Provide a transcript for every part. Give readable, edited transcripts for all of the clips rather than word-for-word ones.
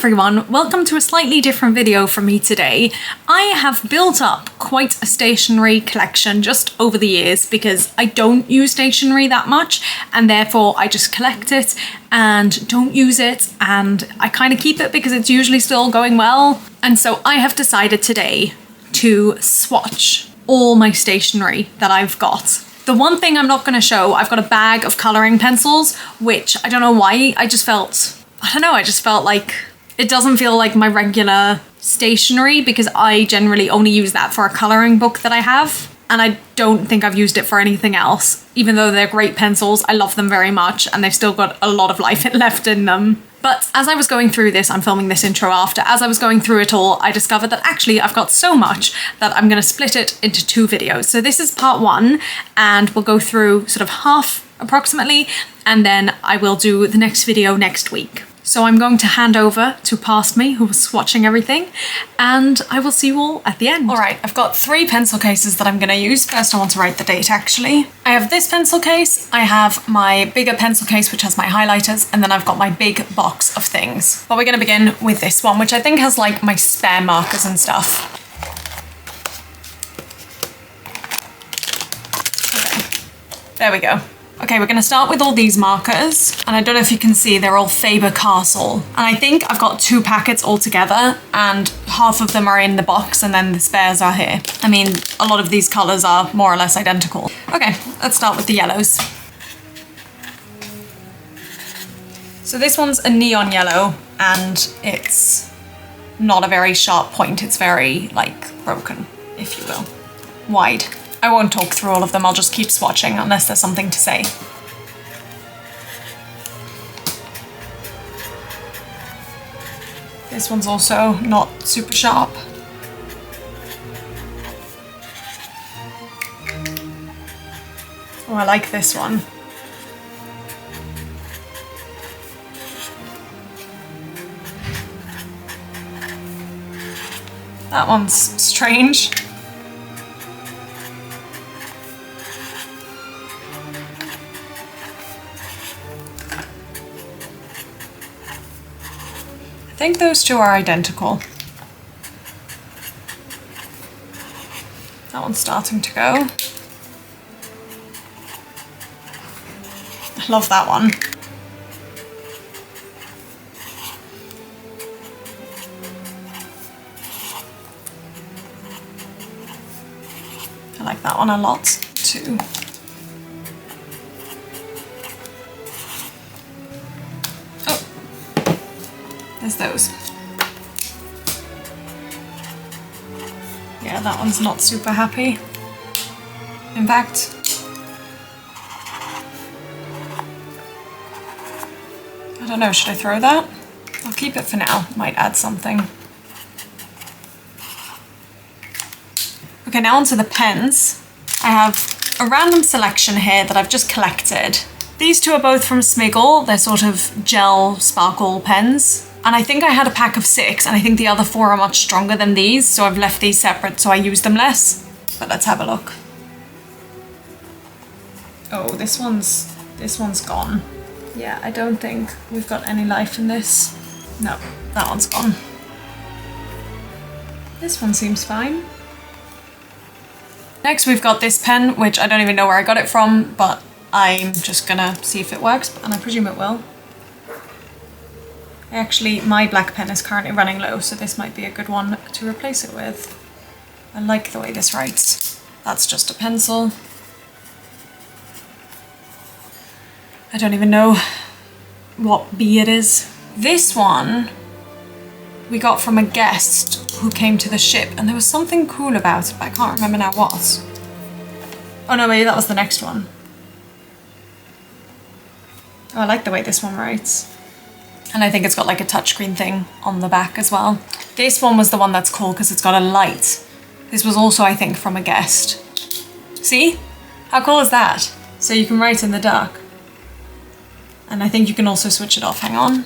everyone, welcome to a slightly different video from me today. I have built up quite a stationery collection just over the years because I don't use stationery that much and therefore I just collect it and don't use it, and I kind of keep it because it's usually still going well. And so I have decided today to swatch all my stationery that I've got. The one thing I'm not going to show, I've got a bag of colouring pencils, which I don't know why, I just felt like it doesn't feel like my regular stationery because I generally only use that for a colouring book that I have. And I don't think I've used it for anything else. Even though they're great pencils, I love them very much and they've still got a lot of life left in them. But as I was going through this, I'm filming this intro after, as I was going through it all, I discovered that actually I've got so much that I'm going to split it into 2 videos. So this is part 1 and we'll go through sort of half approximately, and then I will do the next video next week. So I'm going to hand over to past me who was swatching everything, and I will see you all at the end. All right, I've got 3 pencil cases that I'm going to use. First I want to write the date actually. I have this pencil case, I have my bigger pencil case which has my highlighters, and then I've got my big box of things. But we're going to begin with this one, which I think has like my spare markers and stuff. Okay, there we go. Okay, we're gonna start with all these markers, and I don't know if you can see, they're all Faber-Castell. And I think I've got 2 packets altogether, and half of them are in the box and then the spares are here. I mean, a lot of these colors are more or less identical. Okay, let's start with the yellows. So this one's a neon yellow, and it's not a very sharp point. It's very, like, broken, if you will. Wide. I won't talk through all of them, I'll just keep swatching unless there's something to say. This one's also not super sharp. Oh, I like this one. That one's strange. I think those 2 are identical. That one's starting to go. I love that one. I like that one a lot too. There's those. Yeah, that one's not super happy. In fact, I don't know, should I throw that? I'll keep it for now, might add something. Okay, now onto the pens. I have a random selection here that I've just collected. These 2 are both from Smiggle. They're sort of gel sparkle pens. And I think I had a pack of 6, and I think the other 4 are much stronger than these, so I've left these separate so I use them less. But let's have a look. Oh, this one's gone. Yeah, I don't think we've got any life in this. No, that one's gone. This one seems fine. Next we've got this pen, which I don't even know where I got it from, but I'm just gonna see if it works, and I presume it will. Actually, my black pen is currently running low, so this might be a good one to replace it with. I like the way this writes. That's just a pencil. I don't even know what B it is. This one we got from a guest who came to the ship, and there was something cool about it, but I can't remember now what. Oh no, maybe that was the next one. Oh, I like the way this one writes. And I think it's got like a touchscreen thing on the back as well. This one was the one that's cool because it's got a light. This was also, I think, from a guest. See? How cool is that? So you can write in the dark. And I think you can also switch it off. Hang on.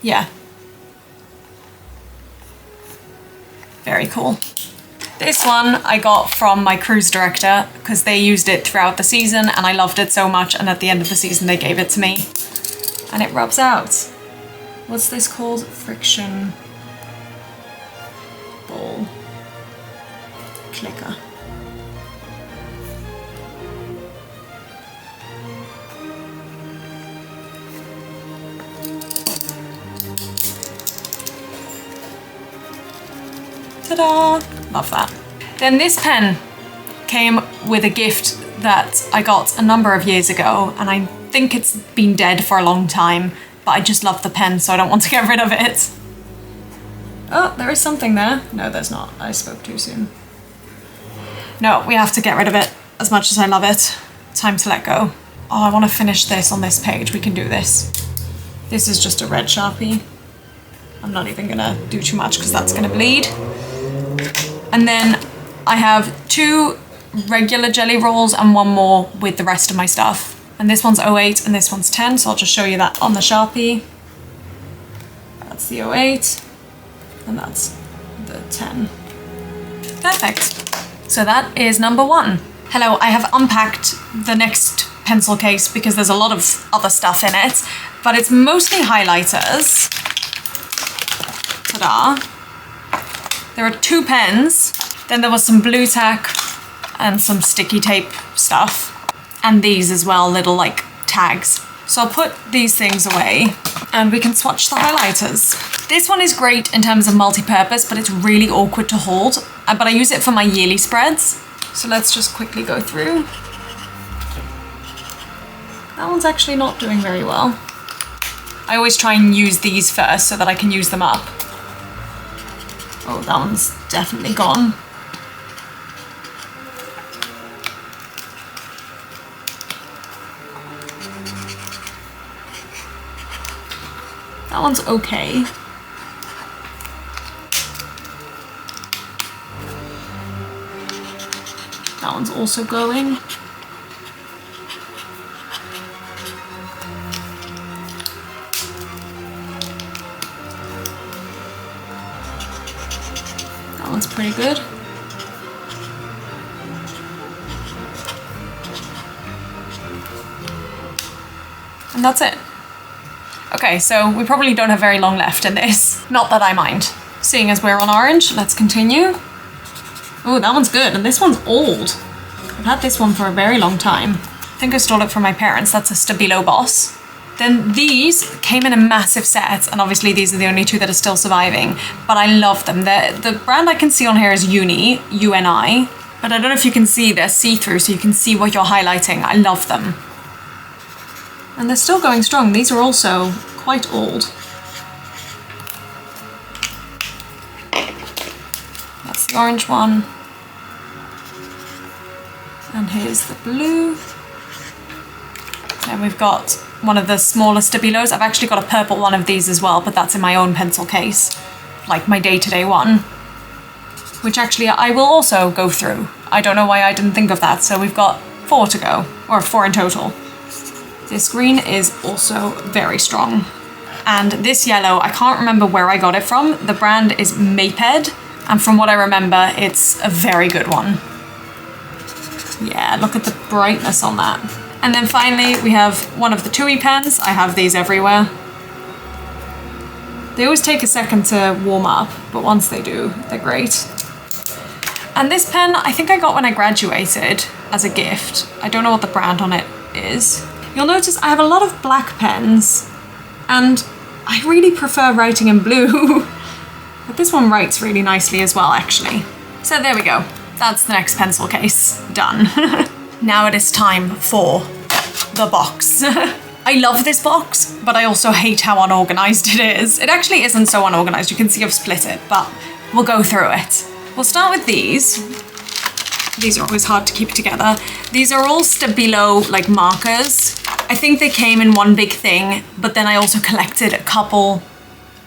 Yeah. Very cool. This one I got from my cruise director because they used it throughout the season and I loved it so much, and at the end of the season they gave it to me. And it rubs out. what's this called? Friction ball clicker. Ta-da! Love that. Then this pen came with a gift that I got a number of years ago, and I think it's been dead for a long time, but I just love the pen, so I don't want to get rid of it. Oh, there is something there. No, there's not. I spoke too soon. No, we have to get rid of it. As much as I love it, time to let go. Oh, I want to finish this on this page. We can do this. This is just a red Sharpie. I'm not even gonna do too much because that's gonna bleed. And then I have 2 regular jelly rolls and 1 more with the rest of my stuff. And this one's 08 and this one's 10, so I'll just show you that on the Sharpie. That's the 08 and that's the 10. Perfect. So that is number 1. Hello, I have unpacked the next pencil case because there's a lot of other stuff in it, but it's mostly highlighters. Ta-da. There are 2 pens, then there was some blue tack and some sticky tape stuff, and these as well, little like tags. So I'll put these things away and we can swatch the highlighters. This one is great in terms of multi-purpose, but it's really awkward to hold, but I use it for my yearly spreads. So let's just quickly go through. That one's actually not doing very well. I always try and use these first so that I can use them up. Oh, that one's definitely gone. That one's okay. That one's also going. That one's pretty good. And that's it. Okay, so we probably don't have very long left in this. Not that I mind. Seeing as we're on orange, let's continue. Oh, that one's good, and this one's old. I've had this one for a very long time. I think I stole it from my parents. That's a Stabilo Boss. Then these came in a massive set, and obviously these are the only 2 that are still surviving, but I love them. The brand I can see on here is Uni, U-N-I, but I don't know if you can see, they're see-through, so you can see what you're highlighting. I love them. And they're still going strong. These are also quite old. That's the orange one. And here's the blue. Then we've got one of the smaller Stabilos. I've actually got a purple one of these as well, but that's in my own pencil case, like my day-to-day one, which actually I will also go through. I don't know why I didn't think of that. So we've got 4 to go, or 4 in total. This green is also very strong. And this yellow, I can't remember where I got it from. The brand is Maped, and from what I remember, it's a very good one. Yeah, look at the brightness on that. And then finally, we have one of the Tui pens. I have these everywhere. They always take a second to warm up, but once they do, they're great. And this pen, I think I got when I graduated as a gift. I don't know what the brand on it is. You'll notice I have a lot of black pens, and I really prefer writing in blue. But this one writes really nicely as well, actually. So there we go. That's the next pencil case. Done. Now it is time for the box. I love this box, but I also hate how unorganized it is. It actually isn't so unorganized. You can see I've split it, but we'll go through it. We'll start with these. These are always hard to keep together. These are all Stabilo like markers. I think they came in one big thing, but then I also collected a couple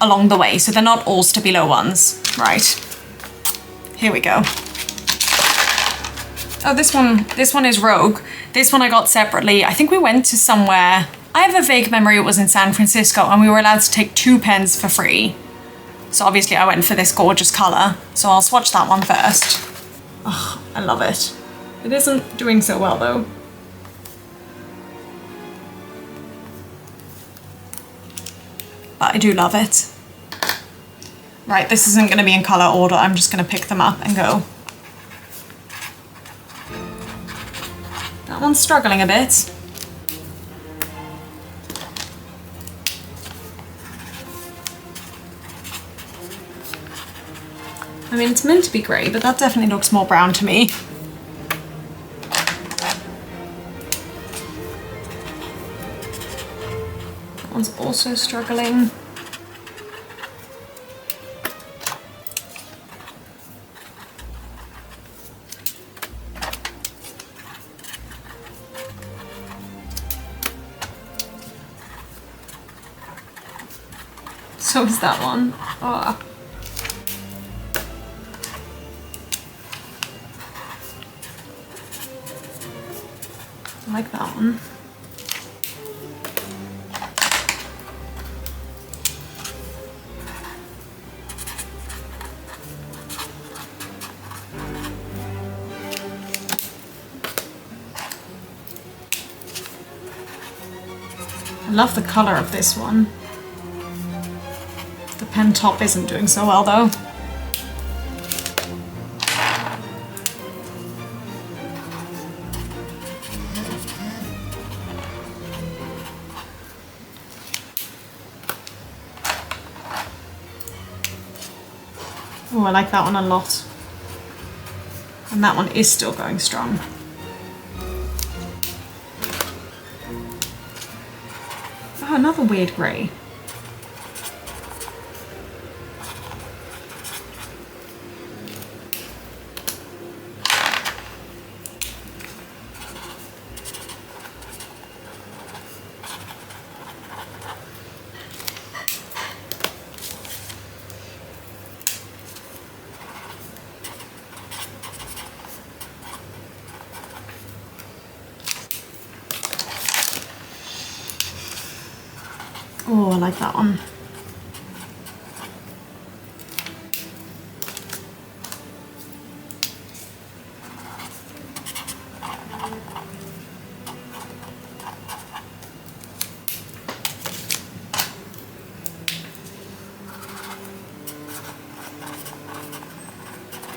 along the way. So they're not all Stabilo ones. Right, here we go. Oh, this one is Rogue. This one I got separately. I think we went to somewhere. I have a vague memory it was in San Francisco, and we were allowed to take 2 pens for free. So obviously I went for this gorgeous color. So I'll swatch that one first. Oh, I love it. It isn't doing so well though. but I do love it. Right, this isn't going to be in colour order, I'm just going to pick them up and go. That one's struggling a bit. I mean, it's meant to be grey, but that definitely looks more brown to me. That one's also struggling. So is that one. Oh. I like that one. I love the colour of this one. The pen top isn't doing so well though. Oh, I like that one a lot. And that one is still going strong. Oh, another weird grey. Oh, I like that one.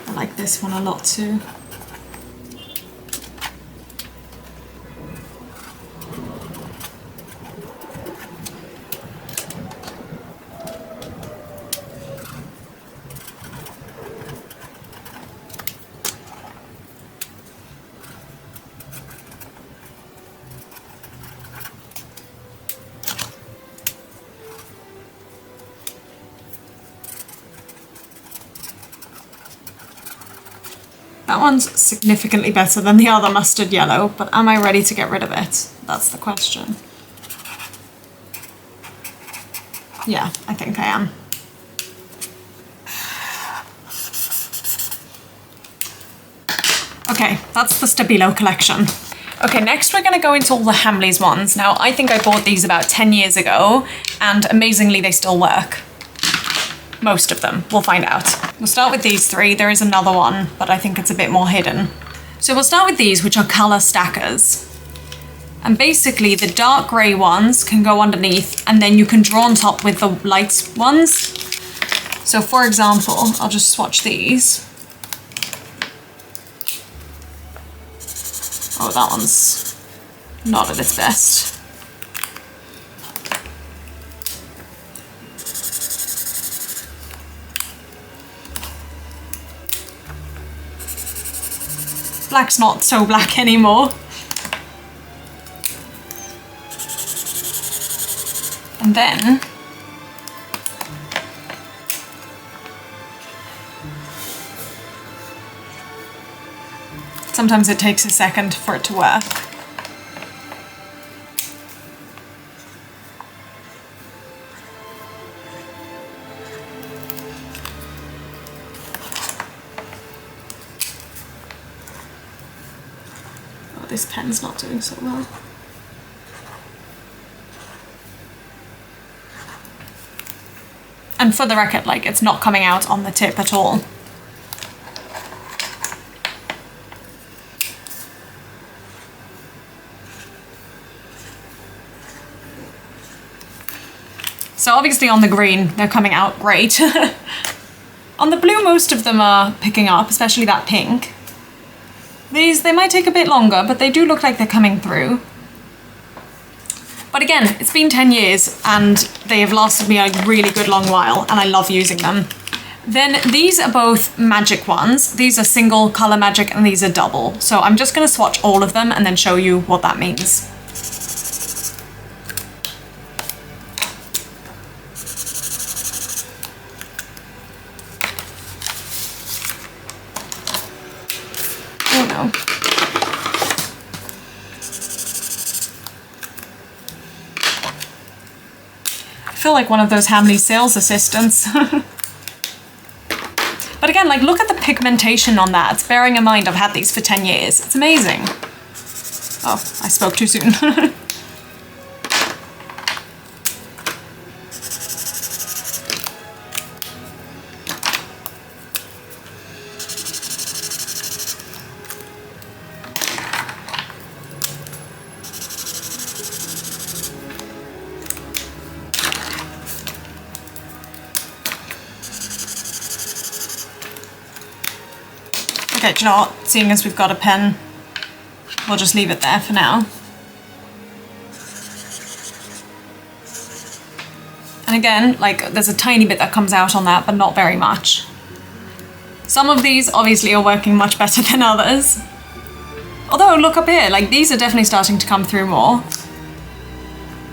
I like this one a lot too. That one's significantly better than the other mustard yellow, but am I ready to get rid of it? That's the question. Yeah, I think I am. Okay, that's the Stabilo collection. Okay, next we're going to go into all the Hamleys ones. Now, I think I bought these about 10 years ago, and amazingly they still work. Most of them, we'll find out. We'll start with these three. There is another one, but I think it's a bit more hidden. So we'll start with these, which are colour stackers. And basically the dark grey ones can go underneath, and then you can draw on top with the light ones. So for example, I'll just swatch these. Oh, that one's not at its best. Black's not so black anymore. And then sometimes it takes a second for it to work. This pen's not doing so well. And for the record, like, it's not coming out on the tip at all. So obviously on the green, they're coming out great. On the blue, most of them are picking up, especially that pink. These, they might take a bit longer, but they do look like they're coming through. But again, it's been 10 years and they have lasted me a really good long while, and I love using them. Then these are both magic ones. These are single color magic and these are double. So I'm just gonna swatch all of them and then show you what that means. Oh no. I feel like one of those Hamley sales assistants. But again, like, look at the pigmentation on that. It's bearing in mind I've had these for 10 years. It's amazing. Oh, I spoke too soon. Okay, do you know what? Seeing as we've got a pen, we'll just leave it there for now. And again, like, there's a tiny bit that comes out on that, but not very much. Some of these obviously are working much better than others. Although, look up here, like, these are definitely starting to come through more.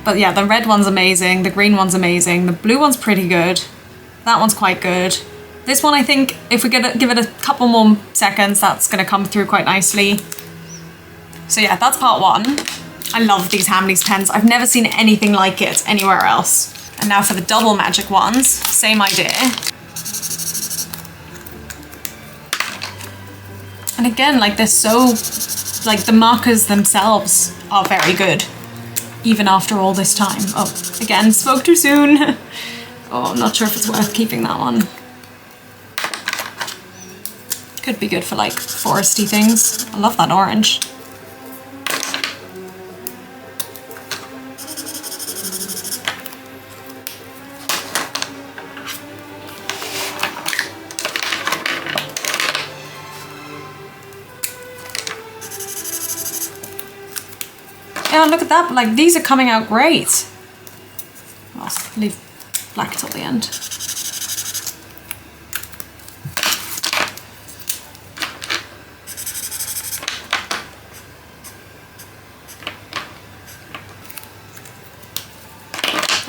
But yeah, the red one's amazing, the green one's amazing, the blue one's pretty good, that one's quite good. This one, I think, if we give it a couple more seconds, that's going to come through quite nicely. So yeah, that's part one. I love these Hamleys pens. I've never seen anything like it anywhere else. And now for the double magic ones, same idea. And again, like, they're so, like, the markers themselves are very good, even after all this time. Oh, again, spoke too soon. Oh, I'm not sure if it's worth keeping that one. Could be good for, like, foresty things. I love that orange. Yeah, look at that. Like, these are coming out great. I'll leave black till the end.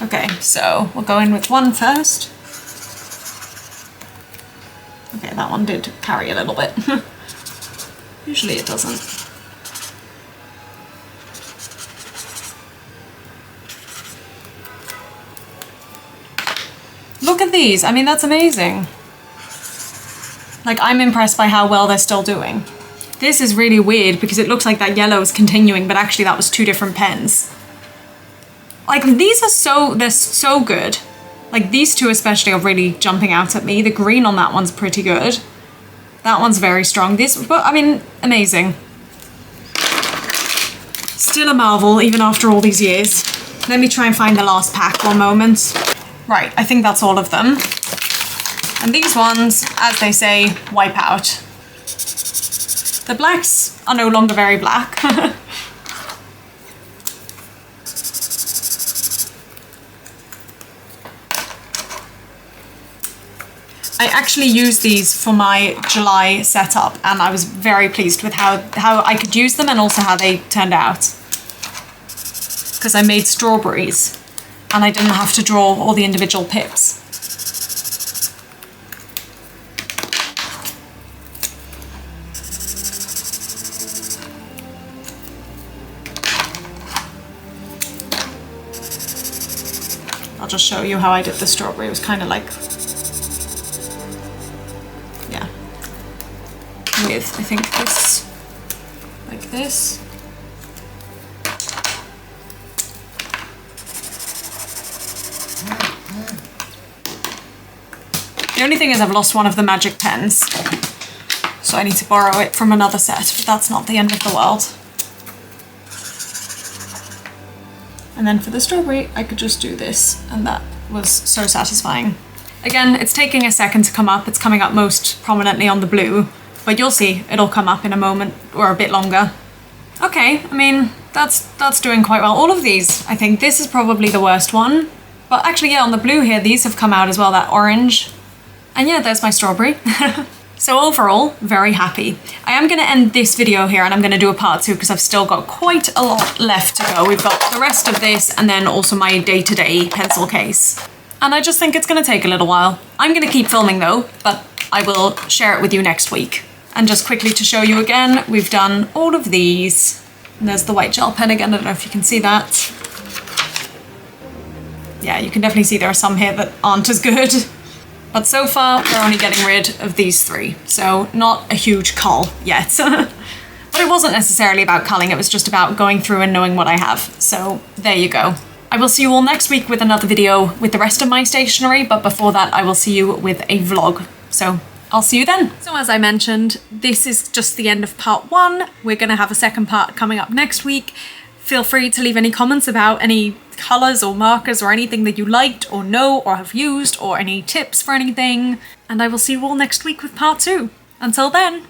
Okay, so we'll go in with one first. Okay, that one did carry a little bit. Usually it doesn't. Look at these, I mean, that's amazing. Like, I'm impressed by how well they're still doing. This is really weird because it looks like that yellow is continuing, but actually that was two different pens. Like, these are they're so good. Like, these two especially are really jumping out at me. The green on that one's pretty good. That one's very strong. This, but I mean, amazing. Still a marvel, even after all these years. Let me try and find the last pack one moment. Right, I think that's all of them. And these ones, as they say, wipe out. The blacks are no longer very black. I actually used these for my July setup and I was very pleased with how I could use them and also how they turned out. Because I made strawberries and I didn't have to draw all the individual pips. I'll just show you how I did the strawberry. It was kind of like, yeah, with, I think this, like this. The only thing is I've lost one of the magic pens, so I need to borrow it from another set, but that's not the end of the world. And then for the strawberry, I could just do this, and that was so satisfying. Again, it's taking a second to come up. It's coming up most prominently on the blue, but you'll see it'll come up in a moment or a bit longer. Okay, I mean, that's doing quite well. All of these, I think this is probably the worst one. But actually, yeah, on the blue here, these have come out as well, that orange. And yeah, there's my strawberry. So overall, very happy. I am gonna end this video here and I'm gonna do a part 2 because I've still got quite a lot left to go. We've got the rest of this and then also my day-to-day pencil case. And I just think it's gonna take a little while. I'm gonna keep filming though, but I will share it with you next week. And just quickly to show you again, we've done all of these. And there's the white gel pen again, I don't know if you can see that. Yeah, you can definitely see there are some here that aren't as good. But so far, we're only getting rid of these 3. So not a huge cull yet. But it wasn't necessarily about culling, it was just about going through and knowing what I have. So there you go. I will see you all next week with another video with the rest of my stationery, but before that I will see you with a vlog. So I'll see you then. So as I mentioned, this is just the end of part 1. We're gonna have a second part coming up next week. Feel free to leave any comments about any colours or markers or anything that you liked or know or have used or any tips for anything. And I will see you all next week with part 2. Until then.